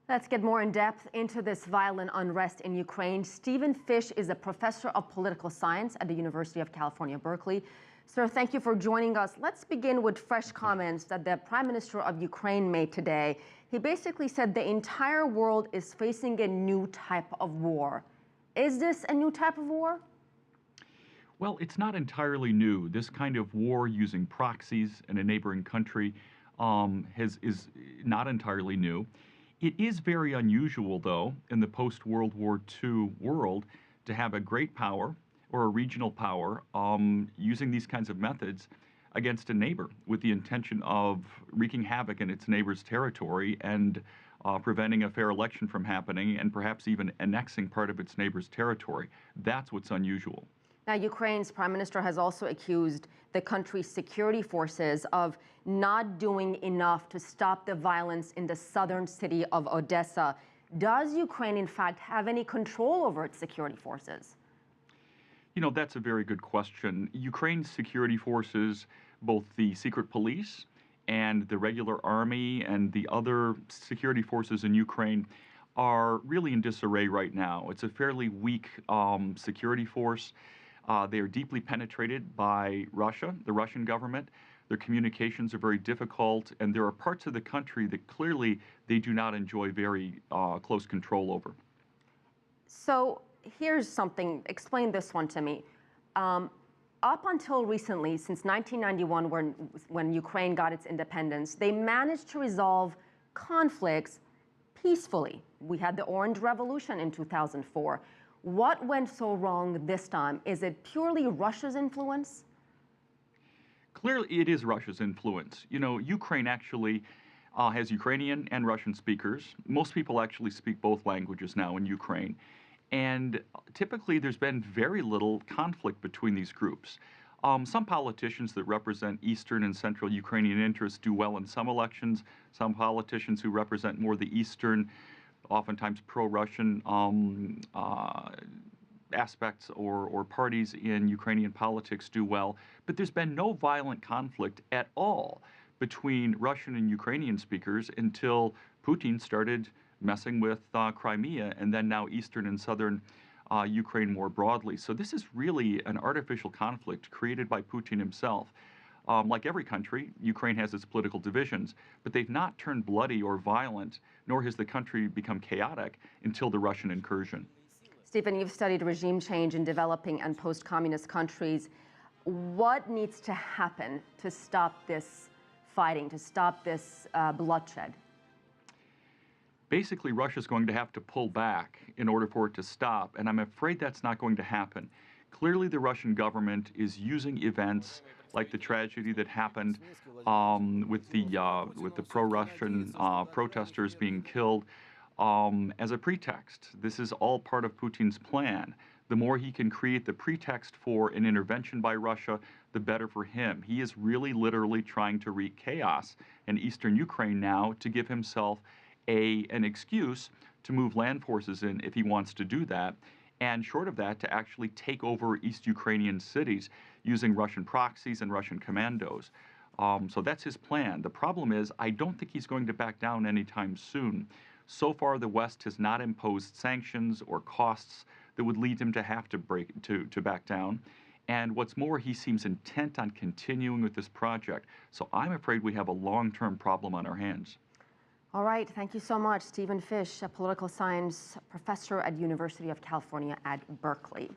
Let's get more in depth into this violent unrest in Ukraine. Stephen Fish is a professor of political science at the University of California, Berkeley. Sir, thank you for joining us. Let's begin with fresh comments that the Prime Minister of Ukraine made today. He basically said the entire world is facing a new type of war. Is this a new type of war? Well, it's not entirely new. This kind of war using proxies in a neighboring country is not entirely new. It is very unusual, though, in the post-World War II world to have a great power or a regional power using these kinds of methods against a neighbor with the intention of wreaking havoc in its neighbor's territory and preventing a fair election from happening and perhaps even annexing part of its neighbor's territory. That's what's unusual. Now, Ukraine's prime minister has also accused the country's security forces of not doing enough to stop the violence in the southern city of Odessa. Does Ukraine, in fact, have any control over its security forces? You know, that's a very good question. Ukraine's security forces, both the secret police and the regular army and the other security forces in Ukraine, are really in disarray right now. It's a fairly weak security force. They are deeply penetrated by Russia, the Russian government. Their communications are very difficult, and there are parts of the country that clearly they do not enjoy very close control over. So here's something, explain this one to me. Up until recently, since 1991, when Ukraine got its independence, they managed to resolve conflicts peacefully. We had the Orange Revolution in 2004. What went so wrong this time? Is it purely Russia's influence? Clearly, it is Russia's influence. You know, Ukraine actually has Ukrainian and Russian speakers. Most people actually speak both languages now in Ukraine. And typically, there's been very little conflict between these groups. Some politicians that represent Eastern and Central Ukrainian interests do well in some elections. Some politicians who represent more the Eastern, oftentimes pro-Russian aspects or parties in Ukrainian politics do well. But there's been no violent conflict at all between Russian and Ukrainian speakers until Putin started messing with Crimea and then now Eastern and Southern Ukraine more broadly. So this is really an artificial conflict created by Putin himself. Like every country, Ukraine has its political divisions, but they've not turned bloody or violent, nor has the country become chaotic until the Russian incursion. Stephen, you've studied regime change in developing and post-communist countries. What needs to happen to stop this fighting, to stop this bloodshed? Basically, Russia's going to have to pull back in order for it to stop, and I'm afraid that's not going to happen. Clearly, the Russian government is using events like the tragedy that happened with the pro-Russian protesters being killed as a pretext. This is all part of Putin's plan. The more he can create the pretext for an intervention by Russia, the better for him. He is really literally trying to wreak chaos in eastern Ukraine now to give himself an excuse to move land forces in if he wants to do that, and short of that, to actually take over East Ukrainian cities using Russian proxies and Russian commandos. So that's his plan. The problem is, I don't think he's going to back down anytime soon. So far, the West has not imposed sanctions or costs that would lead him to have to back down. And what's more, he seems intent on continuing with this project. So I'm afraid we have a long-term problem on our hands. All right, thank you so much, Stephen Fish, a political science professor at University of California at Berkeley.